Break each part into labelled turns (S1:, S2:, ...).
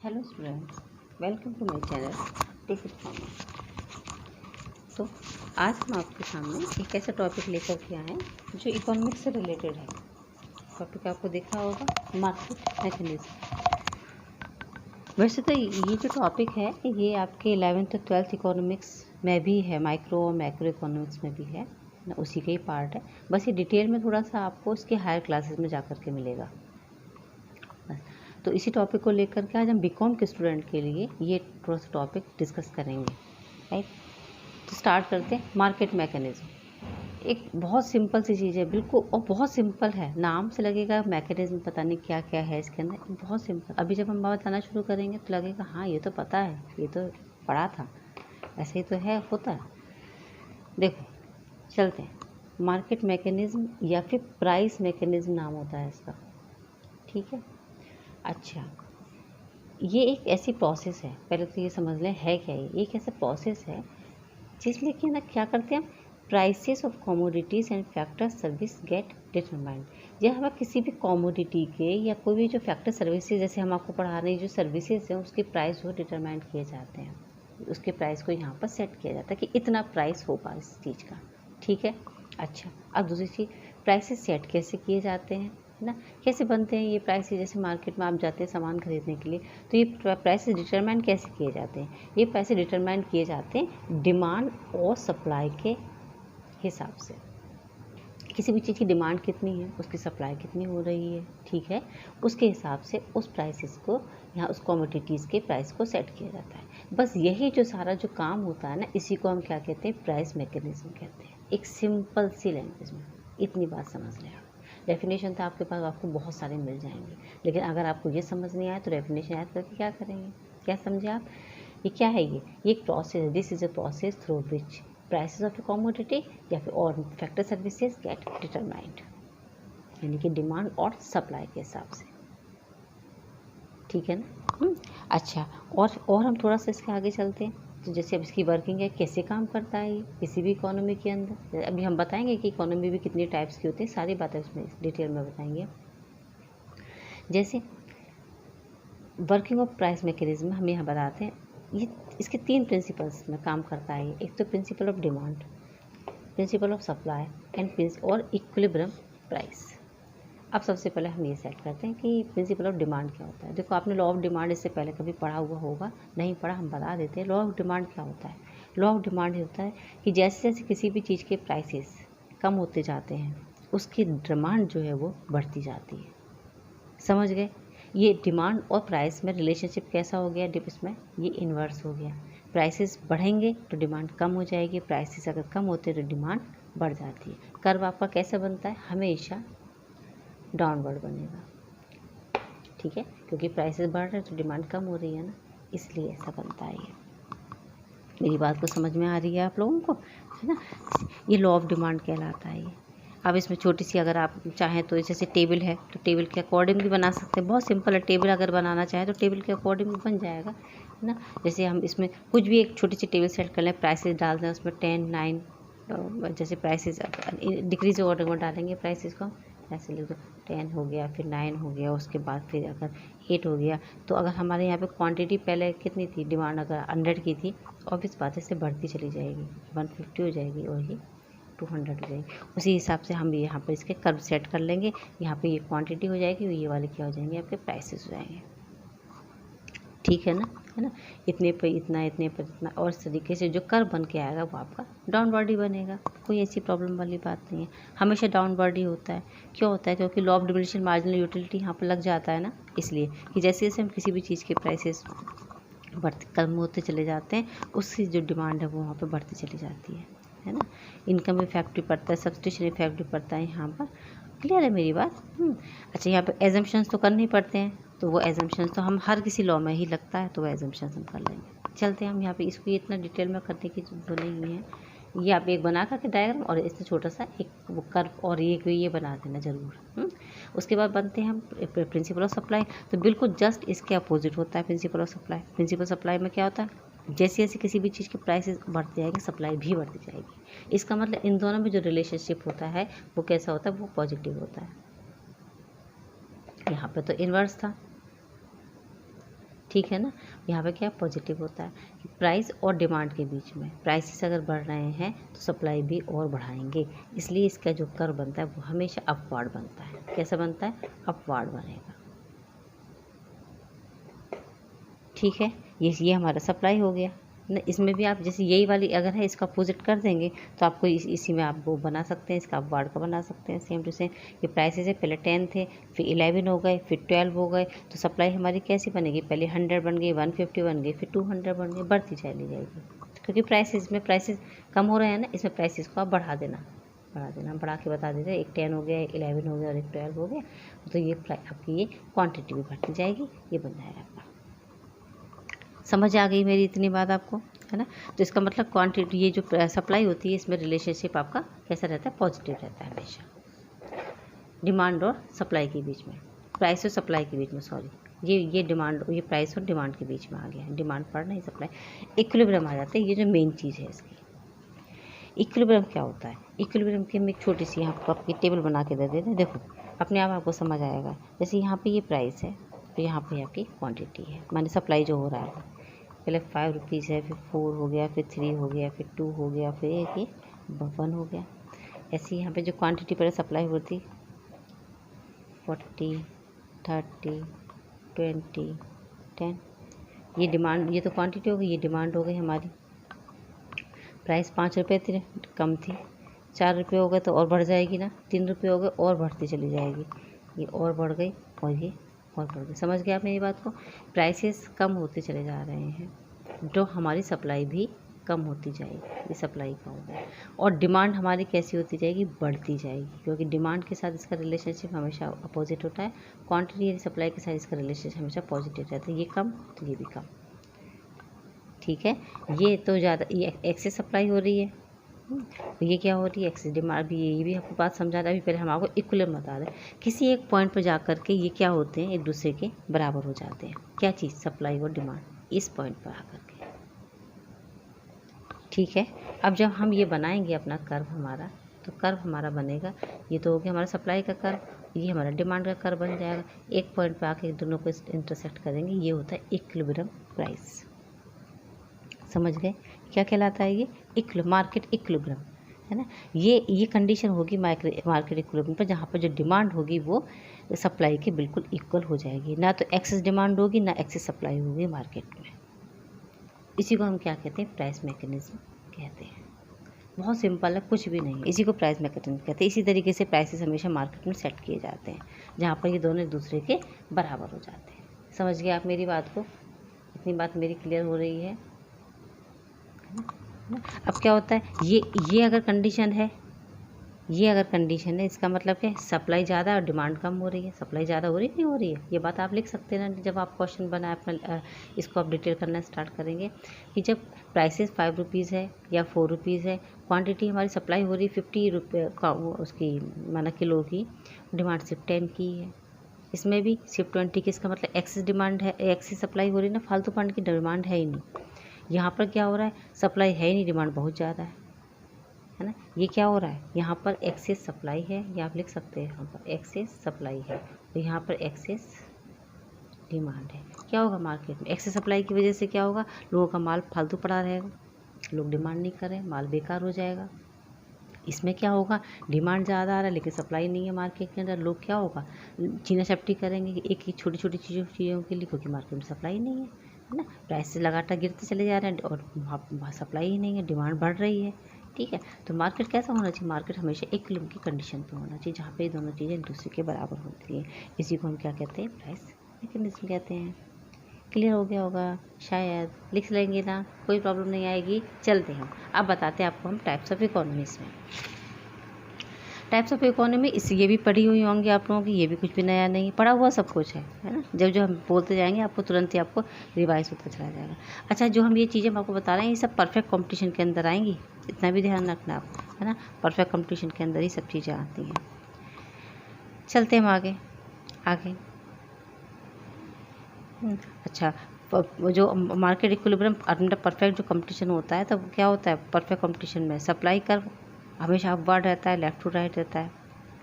S1: Hello students, welcome to my channel take it from. So आज हम आपके सामने एक ऐसा टॉपिक लेकर के आए हैं जो इकोनॉमिक्स से रिलेटेड है। टॉपिक आपको दिख रहा होगा, मार्केट मैकेनिज्म। वैसे तो ये जो टॉपिक है ये आपके 11th और 12th इकोनॉमिक्स में भी है, माइक्रो और मैक्रो इकोनॉमिक्स में भी है ना, उसी का ही पार्ट है। बस ये डिटेल में थोड़ा सा आपको इसके हायर क्लासेस में जा कर के मिलेगा। तो इसी टॉपिक को लेकर के आज हम बीकॉम के स्टूडेंट के लिए ये थोड़ा सा टॉपिक डिस्कस करेंगे, राइट। तो स्टार्ट करते हैं। मार्केट मैकेनिज्म एक बहुत सिंपल सी चीज़ है, बिल्कुल, और बहुत सिंपल है। नाम से लगेगा मैकेनिज्म पता नहीं क्या क्या है इसके अंदर, बहुत सिंपल। अभी जब हम बताना शुरू करेंगे तो लगेगा हाँ ये तो पता है, ये तो पढ़ा था, ऐसे ही तो है, होता है। देखो चलते हैं। मार्केट मैकेनिज्म या फिर प्राइस मैकेनिज्म नाम होता है इसका, ठीक है। अच्छा, ये एक ऐसी प्रोसेस है, पहले तो ये समझ लें है क्या। ये एक ऐसा प्रोसेस है जिसमें कि ना क्या करते हैं हम, prices of commodities and factor service get determined. या हमें किसी भी कमोडिटी के या कोई भी जो फैक्टर सर्विसेज, जैसे हम आपको पढ़ा रहे हैं, जो सर्विसेज हैं उसके प्राइस वो डिटरमाइंड किए जाते हैं। उसके प्राइस को यहाँ पर सेट किया जाता है कि इतना प्राइस होगा इस चीज़ का, ठीक है। अच्छा, अब दूसरी चीज़, प्राइसेस सेट कैसे किए जाते हैं, है ना, कैसे बनते हैं ये प्राइसेस। जैसे मार्केट में आप जाते हैं सामान खरीदने के लिए, तो ये प्राइसेस डिटरमाइन कैसे किए जाते हैं। ये प्राइसेस डिटरमाइन किए जाते हैं डिमांड और सप्लाई के हिसाब से। किसी भी चीज़ की डिमांड कितनी है, उसकी सप्लाई कितनी हो रही है, ठीक है, उसके हिसाब से उस प्राइसेस को, यहाँ उस कमोडिटीज़ के प्राइस को सेट किया जाता है। बस यही जो सारा जो काम होता है ना, इसी को हम क्या कहते हैं, प्राइस मैकेनिज्म कहते हैं। एक सिंपल सी लैंग्वेज में इतनी बात समझ लें आप। डेफिनेशन तो आपके पास आपको बहुत सारे मिल जाएंगे, लेकिन अगर आपको ये समझ नहीं आए तो डेफिनेशन याद करके क्या करेंगे, क्या समझे आप। ये क्या है, ये एक प्रोसेस है। This is a process through which prices of A commodity या फिर और फैक्टर सर्विसेज गेट डिटरमाइंड, यानी कि डिमांड और सप्लाई के हिसाब से, ठीक है ना। अच्छा, और हम थोड़ा सा इसके आगे चलते हैं। तो जैसे अब इसकी वर्किंग है, कैसे काम करता है ये किसी भी इकोनॉमी के अंदर। अभी हम बताएंगे कि इकोनॉमी भी कितनी टाइप्स की होती है, सारी बातें उसमें डिटेल में बताएंगे। जैसे वर्किंग ऑफ प्राइस मैकेनिज्म हम यहाँ बताते हैं, ये इसके 3 प्रिंसिपल्स में काम करता है। एक तो principle of demand, principal of supply and और इक्विलिब्रियम प्राइस। अब सबसे पहले हम ये सेट करते हैं कि प्रिंसिपल ऑफ डिमांड क्या होता है। देखो आपने लॉ ऑफ डिमांड इससे पहले कभी पढ़ा हुआ होगा, नहीं पढ़ा हम बता देते हैं। लॉ ऑफ डिमांड क्या होता है। लॉ ऑफ डिमांड ये होता है कि जैसे जैसे किसी भी चीज़ के प्राइसेस कम होते जाते हैं, उसकी डिमांड जो है वो बढ़ती जाती है। समझ गए। ये डिमांड और प्राइस में रिलेशनशिप कैसा हो गया, इसमें ये इन्वर्स हो गया। प्राइसेस बढ़ेंगे तो डिमांड कम हो जाएगी, प्राइसेस अगर कम होते तो डिमांड बढ़ जाती है। कर्व आपका कैसे बनता है, हमेशा डाउनवर्ड बनेगा, ठीक है, क्योंकि प्राइसेस बढ़ रहे हैं तो डिमांड कम हो रही है ना, इसलिए ऐसा बनता है। ये मेरी बात को समझ में आ रही है आप लोगों को, है ना। ये लॉ ऑफ डिमांड कहलाता है ये। अब इसमें छोटी सी अगर आप चाहें तो जैसे टेबल है तो टेबल के अकॉर्डिंग भी बना सकते हैं। बहुत सिंपल है, टेबल अगर बनाना चाहें तो टेबल के अकॉर्डिंग भी बन जाएगा, है ना। जैसे हम इसमें कुछ भी एक छोटी सी टेबल सेट कर लें, प्राइसेस डाल दें उसमें 10, 9, जैसे प्राइसेस डिक्रीज ऑर्डर में डालेंगे प्राइसेस को, ऐसे लिख दो 10 हो गया, फिर 9 हो गया, उसके बाद फिर अगर 8 हो गया। तो अगर हमारे यहाँ पे क्वांटिटी पहले कितनी थी, डिमांड अगर 100 की थी, ऑब्वियस बात है इससे बढ़ती चली जाएगी, 150 हो जाएगी और ये 200 हो जाएगी। उसी हिसाब से हम यहाँ पर इसके कर्व सेट कर लेंगे। यहाँ पे ये क्वांटिटी हो जाएगी, ये वाले क्या हो जाएंगे, आपके प्राइसेस हो जाएंगे, ठीक है ना, है ना। इतने पर इतना, इतने पर इतना, और इस तरीके से जो कर्व बन के आएगा वो आपका डाउनवर्ड ही बनेगा। कोई ऐसी प्रॉब्लम वाली बात नहीं है, हमेशा डाउनवर्ड ही होता है। क्यों होता है, क्योंकि law of diminishing marginal utility यहाँ पर लग जाता है ना, इसलिए कि जैसे जैसे हम किसी भी चीज़ के प्राइसेस बढ़ते कम होते चले जाते हैं, उसकी जो डिमांड है वो वहाँ पर बढ़ती चली जाती है ना। इनकम इफेक्ट भी पड़ता है, सब्सटीट्यूशन इफेक्ट भी पड़ता है यहाँ पर। क्लियर है मेरी बात। अच्छा, यहाँ पे एजम्पशंस तो करने ही पड़ते हैं, तो वो एजम्पशंस तो हम हर किसी लॉ में ही लगता है, तो वो एजम्पशंस हम कर लेंगे। चलते हैं हम यहाँ पे, इसको इतना डिटेल में करने की जरूरत नहीं है। ये आप एक बना करके डायग्राम, और इससे छोटा सा एक वो कर्व और ये बना देना ज़रूर। उसके बाद बनते हैं हम प्रिंसिपल ऑफ सप्लाई। तो बिल्कुल जस्ट इसके अपोजिट होता है principle of supply. Principle supply में क्या होता है, जैसे जैसे किसी भी चीज़ के प्राइसेस बढ़ते जाएंगे, सप्लाई भी बढ़ती जाएगी। इसका मतलब इन दोनों में जो रिलेशनशिप होता है वो कैसा होता है, वो पॉजिटिव होता है। यहाँ पे तो इन्वर्स था, ठीक है ना। यहाँ पे क्या पॉजिटिव होता है कि प्राइस और डिमांड के बीच में प्राइसेस अगर बढ़ रहे हैं तो सप्लाई भी और बढ़ाएंगे, इसलिए इसका जो कर्व बनता है वो हमेशा अपवार्ड बनता है। कैसा बनता है? अपवार्ड बनेगा। ठीक है, ये हमारा सप्लाई हो गया ना। इसमें भी आप जैसे यही वाली अगर है इसका अपोजिट कर देंगे तो आपको इसी में आप वो बना सकते हैं, इसका आप वार्ड का बना सकते हैं सेम टू सेम। ये प्राइसेस है, पहले 10 थे, फिर 11 हो गए, फिर 12 हो गए, तो सप्लाई हमारी कैसी बनेगी? पहले 100 बन गई, 150 बन गई, फिर 200 बन गई, बढ़ती चली जाएगी। क्योंकि प्राइसेस में प्राइसेस कम हो रहे हैं ना, इसमें प्राइसेस को आप बढ़ा देना, बढ़ा के बता देते हैं। एक 10 हो गया, एक 11 हो गया और एक 12 हो गया, तो ये आपकी ये क्वान्टिटी भी बढ़ती जाएगी, ये बन जाएगा आपका। समझ आ गई मेरी इतनी बात आपको, है ना। तो इसका मतलब क्वांटिटी, ये जो सप्लाई होती है इसमें रिलेशनशिप आपका कैसा रहता है? पॉजिटिव रहता है हमेशा, डिमांड और सप्लाई के बीच में, प्राइस और सप्लाई के बीच में, सॉरी, ये डिमांड, ये प्राइस और डिमांड के बीच में आ गया है, डिमांड पर नहीं सप्लाई, इक्विलिब्रियम आ जाता है। ये जो मेन चीज़ है इसकी, इक्विलिब्रियम क्या होता है? इक्विलिब्रियम की हम एक छोटी सी यहाँ पर आपकी टेबल बना के दे देते हैं, देखो अपने आप आपको समझ आएगा। जैसे यहाँ पे ये प्राइस है, तो यहाँ पे आपकी क्वांटिटी है, माने सप्लाई जो हो रहा है, पहले 5 रुपीज़ है, फिर 4 हो गया, फिर 3 हो गया, फिर 2 हो गया, फिर एक ये 1 हो गया। ऐसे यहाँ पे जो क्वांटिटी पहले सप्लाई होती 40, 30, 20, 10, ये डिमांड, ये तो क्वांटिटी हो गई, ये डिमांड हो गई हमारी। प्राइस 5 रुपये थी, कम थी, 4 रुपये हो गए तो और बढ़ जाएगी ना, 3 रुपये हो गए और बढ़ती चली जाएगी, ये और बढ़ गई और ये और बढ़ गई। समझ गए आप मेरी बात को? प्राइसेस कम होते चले जा रहे हैं, तो हमारी सप्लाई भी कम होती जाएगी, ये सप्लाई का हो गया। और डिमांड हमारी कैसी होती जाएगी? बढ़ती जाएगी, क्योंकि डिमांड के साथ इसका रिलेशनशिप हमेशा अपोजिट होता है, क्वांटिटी सप्लाई के साथ इसका रिलेशनशिप हमेशा पॉजिटिव रहता है। ये कम तो ये भी कम, ठीक है। ये तो ज़्यादा, ये एक्सेस सप्लाई हो रही है, तो ये क्या हो रही है? एक्सेस डिमांड भी। ये भी आपको बात समझा रहा है। अभी पहले हम आपको इक्विलिब्रियम बता रहे हैं, किसी एक पॉइंट पर जा कर के ये क्या होते हैं? एक दूसरे के बराबर हो जाते हैं। क्या चीज़? सप्लाई और डिमांड, इस पॉइंट पर आकर के, ठीक है। अब जब हम ये बनाएंगे अपना कर्व हमारा, तो कर्व हमारा बनेगा, ये तो हो गया हमारा सप्लाई का कर्व, ये हमारा डिमांड का कर्व बन जाएगा। एक पॉइंट पर आके दोनों को इंटरसेक्ट करेंगे, ये होता है इक्विलिब्रियम प्राइस। समझ गए क्या कहलाता है? ये मार्केट इक्विलिब्रियम, है ना। ये कंडीशन होगी मार्केट इक्विलिब्रियम पर, जहाँ पर जो डिमांड होगी वो सप्लाई के बिल्कुल इक्वल हो जाएगी, ना तो एक्सेस डिमांड होगी ना एक्सेस सप्लाई होगी मार्केट में। इसी को हम क्या कहते हैं? प्राइस मैकेनिज्म कहते हैं। बहुत सिंपल है, कुछ भी नहीं है, इसी को प्राइस मैकेनिज्म कहते हैं। इसी तरीके से प्राइसेस हमेशा मार्केट में सेट किए जाते हैं, जहाँ पर ये दोनों एक दूसरे के बराबर हो जाते हैं। समझ गए आप मेरी बात को? इतनी बात मेरी क्लियर हो रही है? अब क्या होता है? ये अगर कंडीशन है, इसका मतलब क्या है? सप्लाई ज़्यादा और डिमांड कम हो रही है। सप्लाई ज़्यादा हो रही है, नहीं हो रही है? ये बात आप लिख सकते हैं ना, जब आप क्वेश्चन बनाए अपना, इसको आप डिटेल करना स्टार्ट करेंगे कि जब प्राइसेस 5 रुपीज़ है या 4 रुपीज़ है, क्वांटिटी हमारी सप्लाई हो रही 50 रुपये का, उसकी माना किलो की, डिमांड सिर्फ 10 की है। इसमें भी सिर्फ 20 की, इसका मतलब एक्सेस डिमांड है, एक्सेस सप्लाई हो रही है ना, फालतू फंड की डिमांड है ही नहीं। यहाँ पर क्या हो रहा है? सप्लाई है ही नहीं, डिमांड बहुत ज़्यादा है ना। ये क्या हो रहा है? यहाँ पर एक्सेस सप्लाई है, या आप लिख सकते हैं यहाँ पर एक्सेस सप्लाई है, तो यहाँ पर एक्सेस डिमांड है। क्या होगा मार्केट में? एक्सेस सप्लाई की वजह से क्या होगा? लोगों का माल फालतू पड़ा रहेगा, लोग डिमांड नहीं कर रहे, माल बेकार हो जाएगा। इसमें क्या होगा? डिमांड ज़्यादा आ रहा है लेकिन सप्लाई नहीं है मार्केट के अंदर, लोग क्या होगा? चीना चपटी करेंगे एक एक छोटी छोटी चीज़ों के लिए, क्योंकि मार्केट में सप्लाई नहीं है ना। प्राइस लगातार गिरते चले जा रहे हैं और वहाँ सप्लाई ही नहीं है, डिमांड बढ़ रही है, ठीक है। तो मार्केट कैसा होना चाहिए? मार्केट हमेशा इक्विलिब्रियम की कंडीशन पे होना चाहिए, जहाँ पे ये दोनों चीज़ें एक दूसरे के बराबर होती है। इसी को हम क्या कहते हैं? प्राइस मैकेनिज्म कहते हैं। क्लियर हो गया होगा शायद, लिख लेंगे ना, कोई प्रॉब्लम नहीं आएगी। चलते हैं अब बताते हैं आपको हम टाइप्स ऑफ इकोनॉमीज में। टाइप्स ऑफ इकोनॉमी इस ये भी पढ़ी हुई होंगी आप लोगों की, ये भी कुछ भी नया नहीं, पढ़ा हुआ सब कुछ है ना। जब जो हम बोलते जाएंगे आपको तुरंत ही आपको रिवाइज होता चला जाएगा। अच्छा, जो हम ये चीज़ें आपको बता रहे हैं ये सब परफेक्ट कंपटीशन के अंदर आएंगी, इतना भी ध्यान रखना आप, है ना। परफेक्ट कंपटीशन के अंदर ही सब चीज़ें आती हैं। चलते हम आगे। अच्छा, जो मार्केट इक्विलिब्रियम अंडर परफेक्ट जो कंपटीशन होता है, तब क्या होता है? परफेक्ट कंपटीशन में सप्लाई कर्व हमेशा अपवर्ड रहता है, लेफ्ट टू राइट रहता है,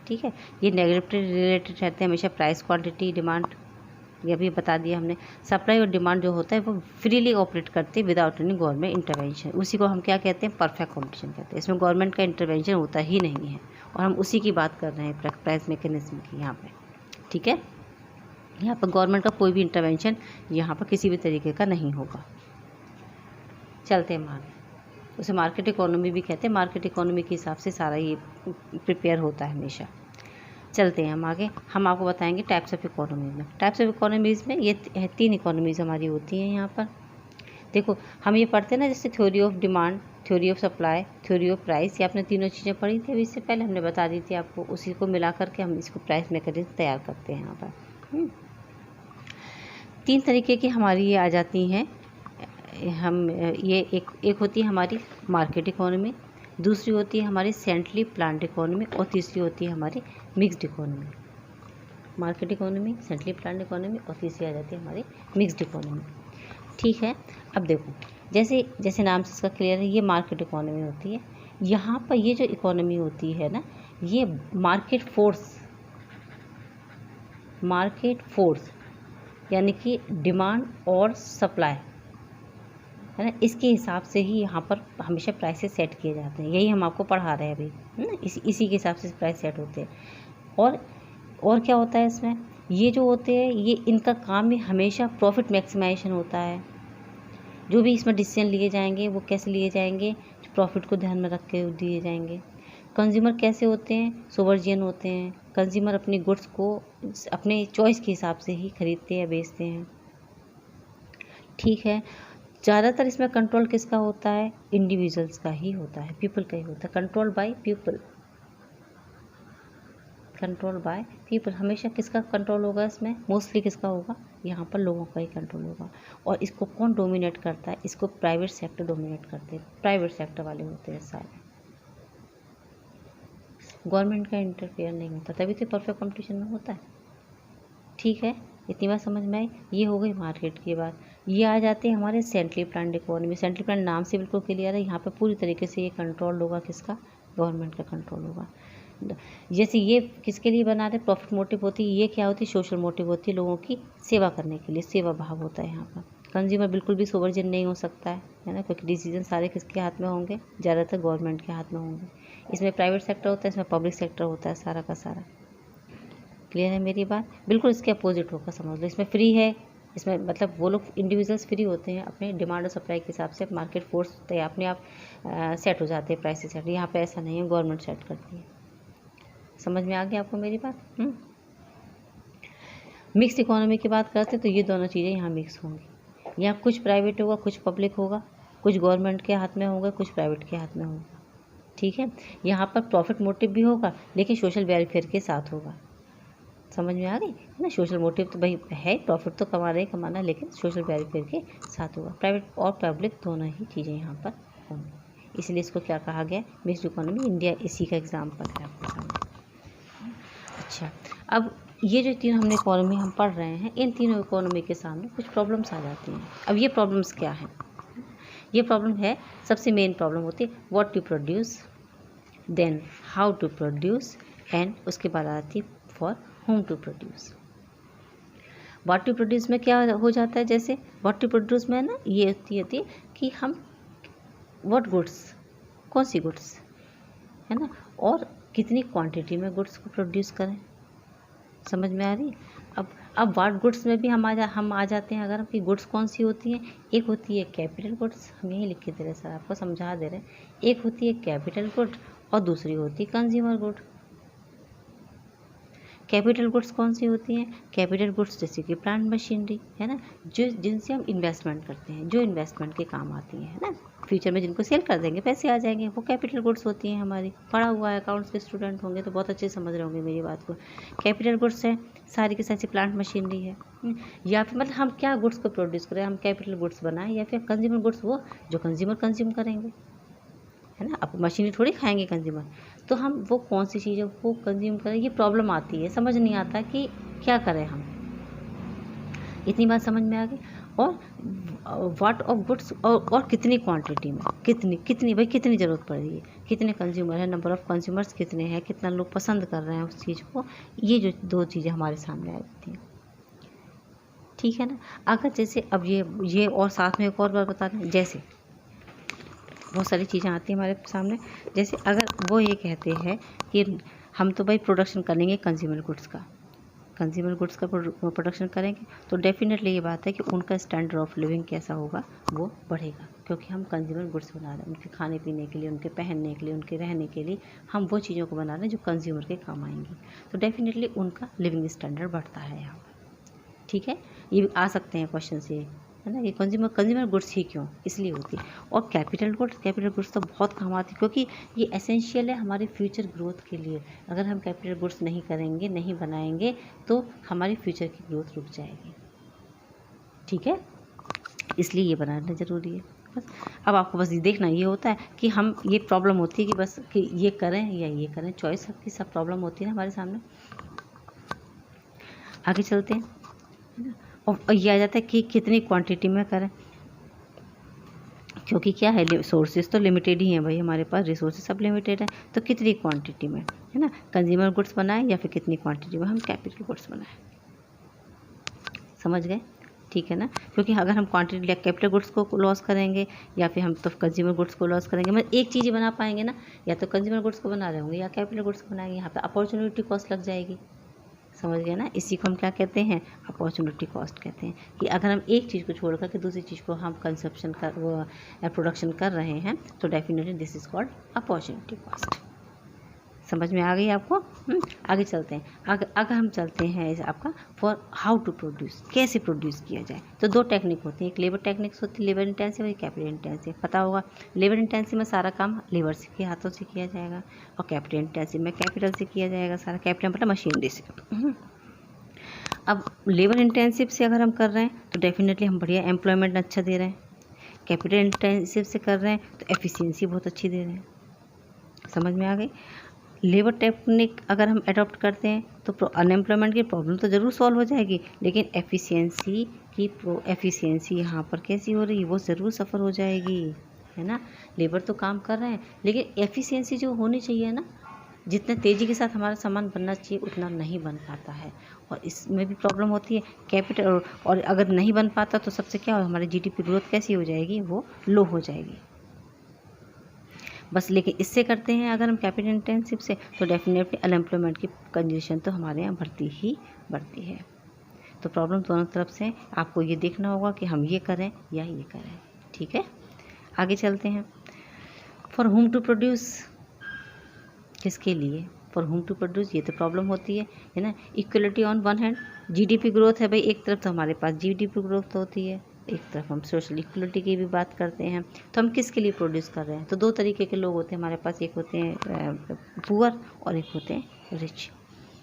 S1: ठीक है। ये नेगेटिवली रिलेटेड रहते हैं हमेशा, प्राइस क्वांटिटी डिमांड ये अभी बता दिया हमने। सप्लाई और डिमांड जो होता है वो फ्रीली ऑपरेट करते हैं विदाउट एनी गवर्नमेंट इंटरवेंशन, उसी को हम क्या कहते हैं, परफेक्ट कॉम्पिटिशन कहते हैं। इसमें गवर्नमेंट का इंटरवेंशन होता ही नहीं है और हम उसी की बात कर रहे हैं प्राइस मैकेनिज्म की यहाँ पे, ठीक है। यहाँ पर गवर्नमेंट का कोई भी इंटरवेंशन यहाँ पर किसी भी तरीके का नहीं होगा। चलते हैं आगे, उसे मार्केट इकोनॉमी भी कहते हैं। मार्केट इकोनॉमी के हिसाब से सारा ये प्रिपेयर होता है हमेशा। चलते हैं हम आगे, हम आपको बताएंगे टाइप्स ऑफ इकोनॉमीज में। टाइप्स ऑफ इकोनॉमीज़ में ये 3 इकोनॉमीज़ हमारी होती हैं यहाँ पर। देखो हम ये पढ़ते हैं ना, जैसे theory of demand, theory of supply, theory of price, ये आपने तीनों चीज़ें पढ़ी थी अभी इससे पहले, हमने बता दी थी आपको। उसी को मिला करके हम इसको प्राइस मैकेनिज्म तैयार करते हैं यहाँ पर। 3 तरीके की हमारी ये आ जाती हैं। हम ये एक होती है हमारी मार्केट इकोनॉमी, दूसरी होती है हमारी सेंट्रली प्लान्ड इकोनॉमी और तीसरी होती है हमारी mixed economy. Market economy, centrally planned economy और तीसरी आ जाती है हमारी मिक्स्ड इकोनॉमी, ठीक है। अब देखो जैसे जैसे नाम से इसका क्लियर है, ये मार्केट इकोनॉमी होती है। यहाँ पर ये जो इकोनॉमी होती है ना, ये मार्केट फोर्स यानी कि डिमांड और सप्लाई है ना, इसके हिसाब से ही यहाँ पर हमेशा प्राइसेस सेट किए जाते हैं। यही हम आपको पढ़ा रहे हैं अभी, है ना, इसी के हिसाब से प्राइस सेट होते हैं। और क्या होता है इसमें, ये जो होते हैं ये इनका काम ही हमेशा प्रॉफिट मैक्सिमाइजेशन होता है। जो भी इसमें डिसीजन लिए जाएंगे वो कैसे लिए जाएंगे, प्रॉफिट को ध्यान में रख के दिए जाएंगे। कंज्यूमर कैसे होते हैं, सोवर्जियन होते हैं। कंज्यूमर अपनी गुड्स को अपने चॉइस के हिसाब से ही खरीदते हैं, बेचते हैं, ठीक है। ज़्यादातर इसमें कंट्रोल किसका होता है, इंडिविजुअल्स का ही होता है, पीपल का ही होता है। कंट्रोल बाय पीपल, हमेशा किसका कंट्रोल होगा इसमें, मोस्टली किसका होगा, यहाँ पर लोगों का ही कंट्रोल होगा। और इसको कौन डोमिनेट करता है, इसको प्राइवेट सेक्टर डोमिनेट करते हैं, प्राइवेट सेक्टर वाले होते हैं सारे। गवर्नमेंट का इंटरफेयर नहीं होता, तभी तो परफेक्ट कॉम्पिटिशन में होता है, ठीक है। इतनी बात समझ में आई। ये हो गई मार्केट की बात। ये आ जाते हैं हमारे centrally planned economy. Centrally planned नाम से बिल्कुल क्लियर है, यहाँ पे पूरी तरीके से ये कंट्रोल होगा किसका, गवर्नमेंट का कंट्रोल होगा। जैसे ये किसके लिए बना रहे, प्रॉफिट मोटिव होती है, ये क्या होती है, सोशल मोटिव होती है, लोगों की सेवा करने के लिए, सेवा भाव होता है यहाँ पर। कंज्यूमर बिल्कुल भी सोवर्जियन नहीं हो सकता है ना, क्योंकि डिसीजन सारे किसके हाथ में होंगे, ज़्यादातर गवर्नमेंट के हाथ में होंगे। इसमें प्राइवेट सेक्टर होता है, इसमें पब्लिक सेक्टर होता है, सारा का सारा। क्लियर है मेरी बात, बिल्कुल इसके अपोजिट होगा, समझ लो। इसमें फ्री है, इसमें मतलब वो लोग इंडिविजुअल्स फ्री होते हैं, अपने डिमांड और सप्लाई के हिसाब से मार्केट फोर्स अपने आप सेट हो जाते हैं, प्राइसेस सेट। यहाँ पे ऐसा नहीं है, गवर्नमेंट सेट करती है। समझ में आ गया आपको मेरी बात। मिक्स इकोनॉमी की बात करते हैं तो ये दोनों चीज़ें यहाँ मिक्स होंगी। यहाँ कुछ प्राइवेट होगा, कुछ पब्लिक होगा, कुछ गवर्नमेंट के हाथ में होगा, कुछ प्राइवेट के हाथ में होगा, ठीक है। यहाँ पर प्रॉफिट मोटिव भी होगा लेकिन सोशल वेलफेयर के साथ होगा। समझ में आ गई है ना, सोशल मोटिव तो भाई है, प्रॉफिट तो कमाना, लेकिन सोशल वेलफेयर के साथ होगा। प्राइवेट और पब्लिक दोनों ही चीज़ें यहाँ पर होंगी, इसलिए इसको क्या कहा गया, मिक्स्ड इकोनॉमी। इंडिया इसी का एग्जाम्पल है आपके सामने। अच्छा, अब ये जो 3 हमने इकोनॉमी हम पढ़ रहे हैं, इन तीनों इकोनॉमी के सामने कुछ प्रॉब्लम्स आ जाती हैं। अब ये प्रॉब्लम्स क्या हैं, ये प्रॉब्लम है, सबसे मेन प्रॉब्लम होती है what to produce, then how to produce, and उसके बाद आती है for whom to produce. What to produce में क्या हो जाता है, जैसे व्हाट टू प्रोड्यूस में ना ये होती है कि हम व्हाट गुड्स, कौन सी गुड्स है ना, और कितनी क्वांटिटी में गुड्स को प्रोड्यूस करें। समझ में आ रही। अब व्हाट गुड्स में भी हम आ जाते हैं, अगर कि गुड्स कौन सी होती हैं। एक होती है कैपिटल गुड्स, हम यही लिख के दे रहे सर, आपको समझा दे रहे। एक होती है कैपिटल गुड और दूसरी होती है कंज्यूमर गुड। कैपिटल गुड्स कौन सी होती हैं, कैपिटल गुड्स जैसे कि प्लांट मशीनरी है ना, जो जिनसे हम इन्वेस्टमेंट करते हैं, जो इन्वेस्टमेंट के काम आती हैं, है ना, फ्यूचर में जिनको सेल कर देंगे पैसे आ जाएंगे, वो कैपिटल गुड्स होती हैं हमारी। पढ़ा हुआ है, अकाउंट्स के स्टूडेंट होंगे तो बहुत अच्छे समझ रहे होंगे मेरी बात को। कैपिटल गुड्स है सारी की सारी प्लांट मशीनरी है, या फिर मतलब हम क्या गुड्स को प्रोड्यूस करें, हम कैपिटल गुड्स बनाएं, या फिर कंज्यूमर गुड्स वो जो कंज्यूमर कंज्यूम करेंगे, है ना। अब मशीनरी थोड़ी खाएंगे कंज्यूमर, तो हम वो कौन सी चीज़ है वो कंज्यूम करें, ये प्रॉब्लम आती है, समझ नहीं आता कि क्या करें हम। इतनी बात समझ में आ गई। और व्हाट ऑफ गुड्स, और कितनी क्वांटिटी में, कितनी भाई कितनी ज़रूरत पड़ रही है, कितने कंज्यूमर है, नंबर ऑफ़ कंज्यूमर्स कितने हैं, कितना लोग पसंद कर रहे हैं उस चीज़ को। ये जो 2 चीज़ें हमारे सामने आ जाती हैं। ठीक है ना। अगर जैसे अब ये और साथ में एक और बात बता दें, जैसे बहुत सारी चीज़ें आती हैं हमारे सामने। जैसे अगर वो ये कहते हैं कि हम तो भाई प्रोडक्शन करेंगे कंज्यूमर गुड्स का प्रोडक्शन करेंगे, तो डेफिनेटली ये बात है कि उनका स्टैंडर्ड ऑफ लिविंग कैसा होगा, वो बढ़ेगा, क्योंकि हम कंज्यूमर गुड्स बना रहे हैं उनके खाने पीने के लिए, उनके पहनने के लिए, उनके रहने के लिए। हम वो चीज़ों को बना रहे हैं जो कंज्यूमर के काम आएंगी, तो डेफिनेटली उनका लिविंग स्टैंडर्ड बढ़ता है यहाँ पर। ठीक है, ये भी आ सकते हैं क्वेश्चन ये, है ना। ये कंज्यूमर गुड्स ही क्यों, इसलिए होती है। और कैपिटल गुड्स तो बहुत काम आती है, क्योंकि ये एसेंशियल है हमारे फ्यूचर ग्रोथ के लिए। अगर हम कैपिटल गुड्स नहीं करेंगे, नहीं बनाएंगे, तो हमारी फ्यूचर की ग्रोथ रुक जाएगी। ठीक है, इसलिए ये बनाना ज़रूरी है। बस अब आपको बस ये देखना ये होता है कि हम, ये प्रॉब्लम होती है कि बस कि ये करें या ये करें, चॉइस सबकी सब प्रॉब्लम होती है ना हमारे सामने। आगे चलते हैं, है ना। और ये आ जाता है कि कितनी क्वांटिटी में करें, क्योंकि क्या है, सोर्सेज तो लिमिटेड ही हैं भाई, हमारे पास रिसोर्सेज सब लिमिटेड है, तो कितनी क्वांटिटी में, है ना, कंज्यूमर गुड्स बनाएं या फिर कितनी क्वांटिटी में हम कैपिटल गुड्स बनाएं। समझ गए, ठीक है ना। क्योंकि अगर हम क्वांटिटी कैपिटल गुड्स को लॉस करेंगे या फिर हम तो कंज्यूमर गुड्स को लॉस करेंगे, मतलब एक चीज़ ही बना पाएंगे ना, या तो कंज्यूमर गुड्स को बना रहे होंगे या कैपिटल गुड्स को बनाएंगे, यहाँ पे अपॉर्चुनिटी कॉस्ट लग जाएगी। समझ गए ना, इसी को हम क्या कहते हैं, अपॉर्चुनिटी कॉस्ट कहते हैं। कि अगर हम एक चीज़ को छोड़ करके दूसरी चीज़ को हम कंजप्शन कर वो प्रोडक्शन कर रहे हैं, तो definitely this is called opportunity cost. समझ में आ गई आपको। आगे चलते हैं। अगर हम चलते हैं आपका फॉर हाउ टू प्रोड्यूस, कैसे प्रोड्यूस किया जाए, तो दो टेक्निक होती हैं, एक लेबर टेक्निक्स होती है, लेबर इंटेंसिव, एक कैपिटल इंटेंसिव। पता होगा, लेबर इंटेंसिव में सारा काम लेबर से के हाथों से किया जाएगा, और कैपिटल इंटेंसिव में कैपिटल से किया जाएगा सारा, कैपिटल मतलब मशीनरी से। अब लेबर इंटेंसिव से अगर हम कर रहे हैं तो डेफिनेटली हम बढ़िया एम्प्लॉयमेंट अच्छा दे रहे हैं, कैपिटल इंटेंसिव से कर रहे हैं तो एफिशिएंसी बहुत अच्छी दे रहे हैं। समझ में आ गई। लेबर टेक्निक अगर हम अडॉप्ट करते हैं तो अनएम्प्लॉयमेंट की प्रॉब्लम तो ज़रूर सॉल्व हो जाएगी, लेकिन एफिशिएंसी यहाँ पर कैसी हो रही है, वो ज़रूर सफ़र हो जाएगी, है ना। लेबर तो काम कर रहे हैं, लेकिन एफिशिएंसी जो होनी चाहिए ना, जितने तेज़ी के साथ हमारा सामान बनना चाहिए उतना नहीं बन पाता है, और इसमें भी प्रॉब्लम होती है कैपिटल। और अगर नहीं बन पाता तो सबसे क्या हो, हमारी जीडीपी ग्रोथ कैसी हो जाएगी, वो लो हो जाएगी बस। लेकिन इससे करते हैं अगर हम कैपिटल इंटेंसिव से, तो डेफिनेटली अनएम्प्लॉयमेंट की कंडीशन तो हमारे यहाँ बढ़ती ही बढ़ती है। तो प्रॉब्लम दोनों तरफ से, आपको ये देखना होगा कि हम ये करें या ये करें। ठीक है, आगे चलते हैं। फॉर हुम टू प्रोड्यूस, किसके लिए, फॉर हुम टू प्रोड्यूस, ये तो प्रॉब्लम होती है ना। Equality on one hand, GDP growth है भाई, एक तरफ तो हमारे पास जीडीपी ग्रोथ होती है, एक तरफ हम सोशल इक्वलिटी की भी बात करते हैं। तो हम किसके लिए प्रोड्यूस कर रहे हैं, तो दो तरीके के लोग होते हैं हमारे पास, एक होते हैं पुअर और एक होते हैं रिच।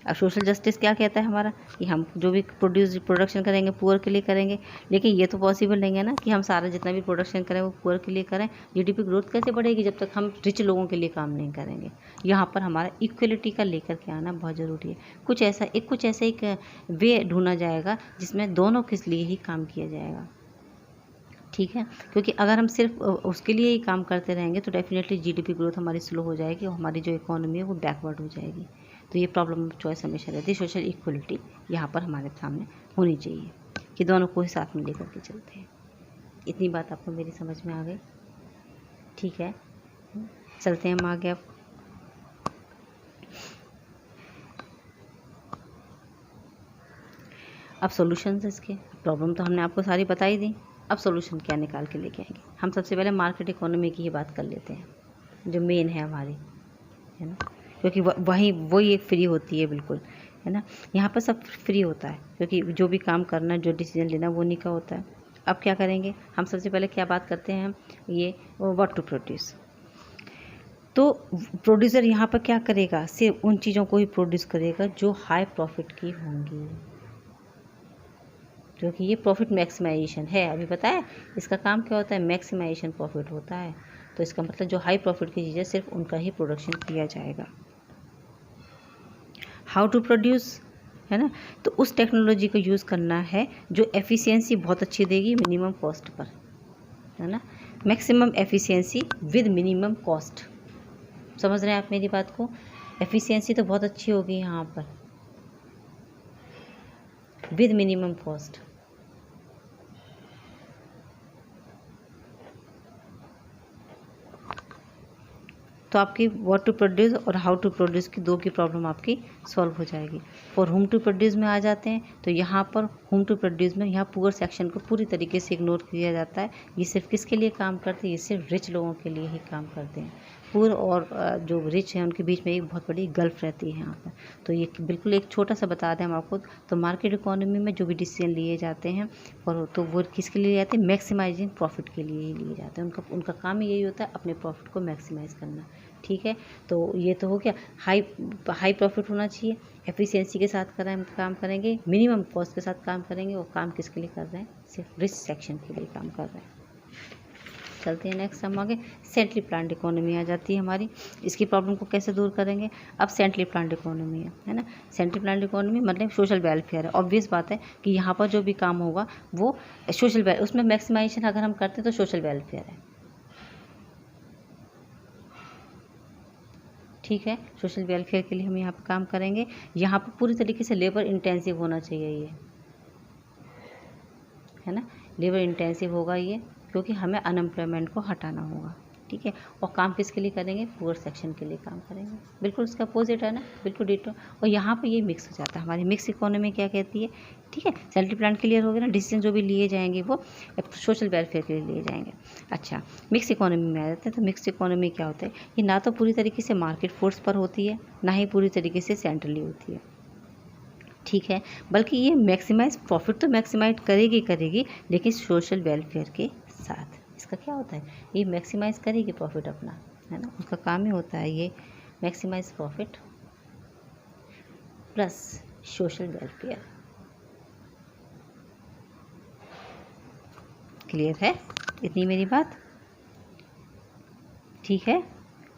S1: अब सोशल जस्टिस क्या कहता है हमारा, कि हम जो भी प्रोडक्शन करेंगे पुअर के लिए करेंगे, लेकिन ये तो पॉसिबल नहीं है ना कि हम सारा जितना भी प्रोडक्शन करें वो पुअर के लिए करें। जीडीपी ग्रोथ कैसे बढ़ेगी जब तक हम रिच लोगों के लिए काम नहीं करेंगे। यहाँ पर हमारा इक्वलिटी का लेकर के आना बहुत ज़रूरी है। कुछ ऐसा एक वे ढूंढा जाएगा जिसमें दोनों के लिए ही काम किया जाएगा। ठीक है, क्योंकि अगर हम सिर्फ उसके लिए ही काम करते रहेंगे तो डेफिनेटली जीडीपी ग्रोथ हमारी स्लो हो जाएगी और हमारी जो इकोनॉमी है वो बैकवर्ड हो जाएगी। तो ये प्रॉब्लम चॉइस हमेशा रहती है। सोशल इक्वलिटी यहाँ पर हमारे सामने होनी चाहिए कि दोनों को ही साथ में लेकर के चलते हैं। इतनी बात आपको मेरी समझ में आ गई। ठीक है, चलते हैं हम आगे। अब सॉल्यूशंस इसके, प्रॉब्लम तो हमने आपको सारी बता ही दी, अब सॉल्यूशन क्या निकाल के लेके आएंगे। हम सबसे पहले मार्केट इकोनॉमी की ही बात कर लेते हैं, जो मेन है हमारी, है ना, क्योंकि वही एक फ्री होती है बिल्कुल, है ना। यहाँ पर सब फ्री होता है, क्योंकि जो भी काम करना, जो डिसीजन लेना वो उन्हीं का होता है। अब क्या करेंगे हम, सबसे पहले क्या बात करते हैं, ये व्हाट टू प्रोड्यूस। तो प्रोड्यूसर यहाँ पर क्या करेगा, सिर्फ उन चीज़ों को ही प्रोड्यूस करेगा जो हाई प्रॉफिट की होंगी, क्योंकि ये प्रॉफिट मैक्सिमाइजेशन है। अभी पता है इसका काम क्या होता है, मैक्सिमाइजेशन प्रॉफिट होता है। तो इसका मतलब जो हाई प्रॉफिट की चीज़ें सिर्फ उनका ही प्रोडक्शन किया जाएगा। हाउ टू प्रोड्यूस, है ना, तो उस टेक्नोलॉजी को यूज़ करना है जो एफिशिएंसी बहुत अच्छी देगी मिनिमम कॉस्ट पर, है ना। Maximum efficiency with minimum cost. समझ रहे हैं आप मेरी बात को। एफिशिएंसी तो बहुत अच्छी होगी यहाँ पर विद मिनिमम कॉस्ट, तो आपकी व्हाट टू प्रोड्यूस और हाउ टू प्रोड्यूस की दो की प्रॉब्लम आपकी सॉल्व हो जाएगी। फॉर होम टू प्रोड्यूस में आ जाते हैं तो यहाँ पर होम टू प्रोड्यूस में यहाँ पुअर सेक्शन को पूरी तरीके से इग्नोर किया जाता है। ये सिर्फ किसके लिए काम करते हैं? ये सिर्फ रिच लोगों के लिए ही काम करते हैं। पुअर और जो रिच हैं उनके बीच में एक बहुत बड़ी गल्फ रहती है यहाँ पर। तो ये बिल्कुल एक छोटा सा बता दें हम आपको, तो मार्केट इकोनॉमी में जो भी डिसीजन लिए जाते हैं और तो वो किसके लिए जाते हैं? मैक्सिमाइजिंग प्रॉफिट के लिए ही लिए जाते हैं। उनका काम ही यही होता है, अपने प्रॉफिट को मैक्सिमाइज करना। ठीक है, तो ये तो हो गया। हाई प्रॉफिट होना चाहिए, एफिशिएंसी के साथ काम करेंगे, मिनिमम कॉस्ट के साथ काम करेंगे। और काम किसके लिए कर रहे हैं? सिर्फ रिच सेक्शन के लिए काम कर रहे हैं। चलते हैं नेक्स्ट हम आगे। सेंट्रली प्लान्ड इकोनॉमी आ जाती है हमारी। इसकी प्रॉब्लम को कैसे दूर करेंगे? अब सेंट्रली प्लान्ड इकोनॉमी है ना। सेंट्रली प्लान्ड इकोनॉमी मतलब सोशल वेलफेयर है। ऑब्वियस बात है कि यहाँ पर जो भी काम होगा वो सोशल वेल, उसमें मैक्सिमाइजेशन अगर हम करते हैं तो सोशल वेलफेयर है। ठीक है, सोशल वेलफेयर के लिए हम यहाँ पर काम करेंगे। यहाँ पर पूरी तरीके से लेबर इंटेंसिव होना चाहिए ये, है ना। लेबर इंटेंसिव होगा ये, क्योंकि हमें अनएम्प्लॉयमेंट को हटाना होगा। ठीक है, और काम किसके लिए करेंगे? पुअर सेक्शन के लिए काम करेंगे। बिल्कुल उसका अपोजिट है ना, बिल्कुल डिटो। और यहाँ पे ये मिक्स हो जाता है। हमारी मिक्स इकोनॉमी क्या कहती है? ठीक है, सेंट्रल प्लान क्लियर हो गया ना। डिसीजन जो भी लिए जाएंगे वो सोशल वेलफेयर के लिए लिए जाएंगे। अच्छा, मिक्स इकोनॉमी में आ जाते हैं। तो मिक्स इकोनॉमी क्या होता है? ये ना तो पूरी तरीके से मार्केट फोर्स पर होती है, ना ही पूरी तरीके से सेंट्रली होती है। ठीक है, बल्कि ये मैक्सिमाइज प्रॉफिट तो मैक्सिमाइज करेगी, लेकिन सोशल वेलफेयर के साथ। इसका क्या होता है? ये मैक्सिमाइज करेगी प्रॉफिट अपना, है ना। उसका काम ही होता है ये maximise profit plus social welfare. Clear है इतनी मेरी बात? ठीक है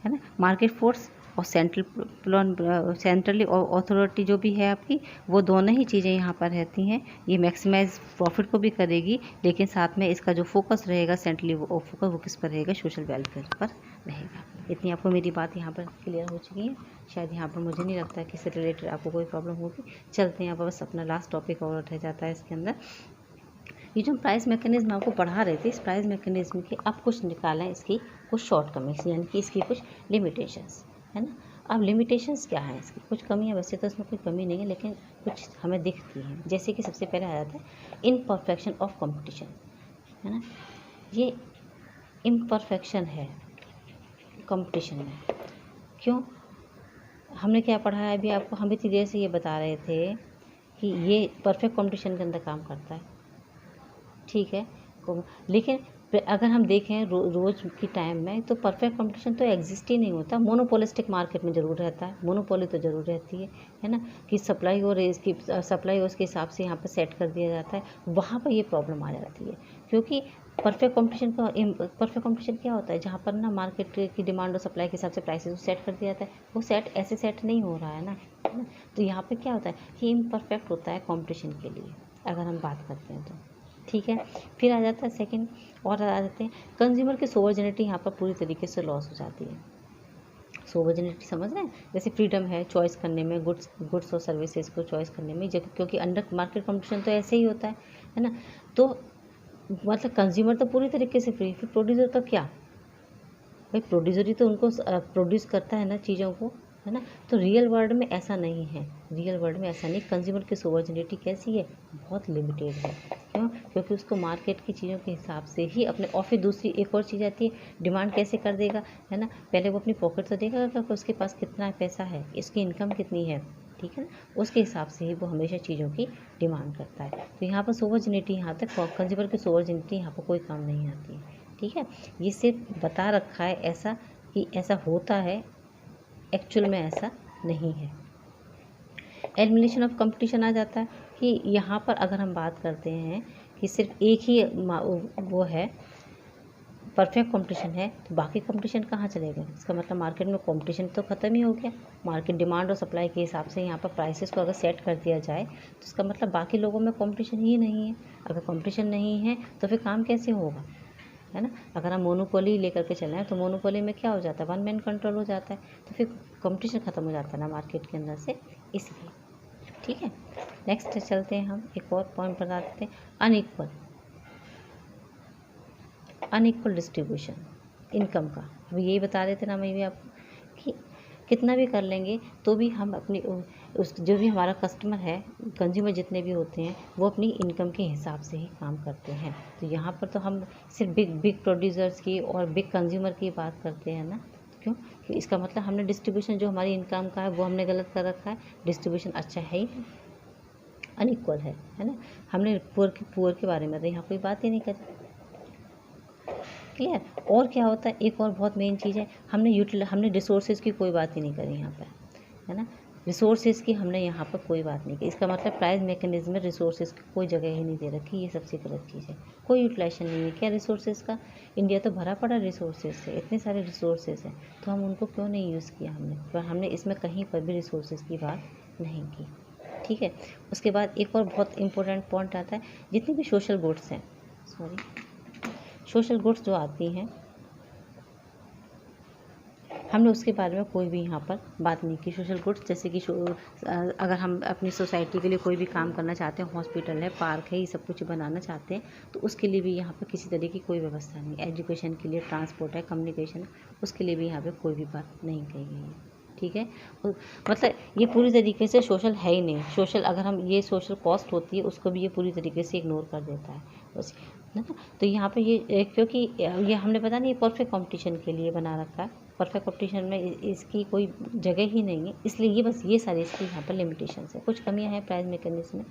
S1: ना। मार्केट फोर्स और सेंट्रली अथॉरिटी जो भी है आपकी, वो दोनों ही चीज़ें यहाँ पर रहती हैं। ये मैक्सिमाइज प्रॉफिट को भी करेगी, लेकिन साथ में इसका जो फोकस रहेगा सेंट्रली फोकस वो किस पर रहेगा? सोशल वेलफेयर पर रहेगा। इतनी आपको मेरी बात यहाँ पर क्लियर हो चुकी है। शायद यहाँ पर मुझे नहीं लगता है कि इससे रिलेटेड आपको कोई प्रॉब्लम होगी। चलते हैं यहाँ पर, बस अपना लास्ट टॉपिक और रह जाता है इसके अंदर। ये जो प्राइस मैकेनिज्म आपको पढ़ा रहे थे, इस प्राइस मैकेनिज्म के अब कुछ निकालें, इसकी कुछ शॉर्टकमिंग्स, यानी कि इसकी कुछ लिमिटेशंस, है ना। अब लिमिटेशंस क्या है इसकी? कुछ कमियां, वैसे तो इसमें कोई कमी नहीं है, लेकिन कुछ हमें दिखती हैं। जैसे कि सबसे पहले आ जाता है इम्परफेक्शन ऑफ कंपटीशन, है ना। ये इम्परफेक्शन है कंपटीशन में। क्यों? हमने क्या पढ़ा है अभी आपको? हम इतनी देर से ये बता रहे थे कि ये परफेक्ट कंपटीशन के अंदर काम करता है। ठीक है, लेकिन अगर हम देखें रोज़ की टाइम में, तो परफेक्ट कंपटीशन तो एग्जिस्ट ही नहीं होता। मोनोपोलिस्टिक मार्केट में ज़रूर रहता है, मोनोपोली तो ज़रूर रहती है ना, कि सप्लाई और उसके हिसाब से यहाँ पर सेट कर दिया जाता है। वहाँ पर ये प्रॉब्लम आ जाती है, क्योंकि परफेक्ट कंपटीशन क्या होता है? जहाँ पर ना मार्केट की डिमांड और सप्लाई के हिसाब से प्राइसेस सेट कर दिया जाता है। वो ऐसे सेट नहीं हो रहा है ना। तो यहाँ पर क्या होता है कि इम्परफेक्ट होता है कंपटीशन के लिए, अगर हम बात करते हैं तो। ठीक है, फिर आ जाता है सेकंड, और आ जाते हैं कंज्यूमर की सोवर्जिनिटी। यहाँ पर पूरी तरीके से लॉस हो जाती है। सोवर्जिनिटी समझ रहे हैं? जैसे फ्रीडम है चॉइस करने में, गुड्स और सर्विसेज को चॉइस करने में, जब क्योंकि अंडर मार्केट कंपटीशन तो ऐसे ही होता है ना। तो मतलब कंज्यूमर तो पूरी तरीके से फ्री, फिर प्रोड्यूसर का क्या? भाई प्रोड्यूसर ही तो उनको प्रोड्यूस करता है ना चीज़ों को, है ना। तो रियल वर्ल्ड में ऐसा नहीं है, रियल वर्ल्ड में ऐसा नहीं। कंज्यूमर की सोवर्जिनिटी कैसी है? बहुत लिमिटेड है। क्यों? क्योंकि उसको मार्केट की चीज़ों के हिसाब से ही अपने, और फिर दूसरी एक और चीज़ आती है, डिमांड कैसे कर देगा, है ना। पहले वो अपनी पॉकेट तो देगा कि उसके पास कितना पैसा है, इसकी इनकम कितनी है, ठीक है ना। उसके हिसाब से ही वो हमेशा चीज़ों की डिमांड करता है। तो यहाँ पर सोवर्जिनिटी, यहाँ तक कंज्यूमर की सोवर्जिनिटी यहाँ पर कोई काम नहीं आती है। ठीक है, ये सिर्फ बता रखा है ऐसा कि ऐसा होता है, एक्चुअल में ऐसा नहीं है। एलिमिनेशन ऑफ कंपटीशन आ जाता है कि यहाँ पर अगर हम बात करते हैं कि सिर्फ एक ही वो है, परफेक्ट कंपटीशन है, तो बाकी कंपटीशन कहाँ चलेगा? इसका मतलब मार्केट में कंपटीशन तो ख़त्म ही हो गया। मार्केट डिमांड और सप्लाई के हिसाब से यहाँ पर प्राइसेस को अगर सेट कर दिया जाए, तो इसका मतलब बाकी लोगों में कंपटीशन ही नहीं है। अगर कंपटीशन नहीं है तो फिर काम कैसे होगा, है ना। अगर हम मोनोपोली लेकर के चल रहे हैं, तो मोनोपोली में क्या हो जाता है? वन मैन कंट्रोल हो जाता है, तो फिर कंपटीशन ख़त्म हो जाता है ना मार्केट के अंदर से, इसलिए। ठीक है, नेक्स्ट चलते हैं, हम एक और पॉइंट बता देते हैं, अनइक्वल डिस्ट्रीब्यूशन इनकम का। अभी यही बता रहे थे ना मैं भी आपको कितना भी कर लेंगे तो भी हम अपनी उस जो भी हमारा कस्टमर है, कंज्यूमर जितने भी होते हैं, वो अपनी इनकम के हिसाब से ही काम करते हैं। तो यहाँ पर तो हम सिर्फ बिग प्रोड्यूसर्स की और बिग कंज्यूमर की बात करते हैं ना, क्यों? कि इसका मतलब हमने डिस्ट्रीब्यूशन जो हमारी इनकम का है वो हमने गलत कर रखा है, डिस्ट्रीब्यूशन अच्छा है ही नहीं, अनइक्वल है ना। हमने पुअर के बारे में तो यहाँ कोई बात ही नहीं करी। क्लियर? और क्या होता है, एक और बहुत मेन चीज़ है, हमने रिसोर्सेज की कोई बात ही नहीं करी यहाँ पर, है ना। रिसोर्सेज की हमने यहाँ पर कोई बात नहीं की। इसका मतलब प्राइस मैकेनिज्म में रिसोर्सेज की कोई जगह ही नहीं दे रखी। ये सबसे गलत चीज़ है। कोई यूटिलाइजेशन नहीं है क्या रिसोर्सेज का? इंडिया तो भरा पड़ा रिसोर्सेज से, इतने सारे रिसोर्सेज हैं, तो हम उनको क्यों नहीं यूज़ किया हमने? पर हमने इसमें कहीं पर भी रिसोर्सेज की बात नहीं की। ठीक है। उसके बाद एक और बहुत इंपॉर्टेंट पॉइंट आता है, जितनी भी सोशल गुड्स हैं, सोशल गुड्स जो आती हैं, हमने उसके बारे में कोई भी यहाँ पर बात नहीं की। सोशल गुड्स जैसे कि अगर हम अपनी सोसाइटी के लिए कोई भी काम करना चाहते हैं, हॉस्पिटल है, पार्क है, ये सब कुछ बनाना चाहते हैं, तो उसके लिए भी यहाँ पर किसी तरह की कोई व्यवस्था नहीं। एजुकेशन के लिए ट्रांसपोर्ट है, कम्युनिकेशन, उसके लिए भी यहाँ पर कोई भी बात नहीं कही गई है। ठीक है। मतलब ये पूरी तरीके से सोशल है ही नहीं। सोशल अगर हम ये सोशल कॉस्ट होती है उसको भी ये पूरी तरीके से इग्नोर कर देता है बस, है ना। तो यहाँ पे ये क्योंकि ये हमने पता नहीं परफेक्ट कंपटीशन के लिए बना रखा है, परफेक्ट कंपटीशन में इसकी कोई जगह ही नहीं है, इसलिए ये बस ये सारी इसकी यहाँ पर लिमिटेशंस है। कुछ कमियाँ हैं प्राइस मैकेनिज्म में,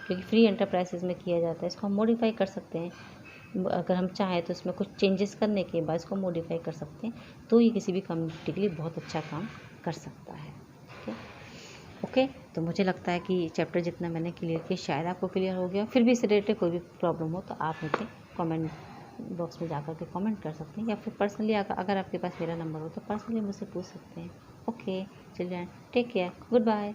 S1: क्योंकि फ्री एंटरप्राइजेज में किया जाता है। इसको हम मॉडिफाई कर सकते हैं, अगर हम चाहें तो इसमें कुछ चेंजेस करने के बाद इसको मॉडिफाई कर सकते हैं, तो ये किसी भी कम्युनिटी के लिए बहुत अच्छा काम कर सकता है। ओके। तो मुझे लगता है कि चैप्टर जितना मैंने क्लियर किया शायद आपको क्लियर हो गया। फिर भी इस रिलेटेड कोई भी प्रॉब्लम हो तो आप मुझे कमेंट बॉक्स में जाकर के कमेंट कर सकते हैं, या फिर पर्सनली अगर आपके पास मेरा नंबर हो तो पर्सनली मुझसे पूछ सकते हैं। Okay children, take care, good bye.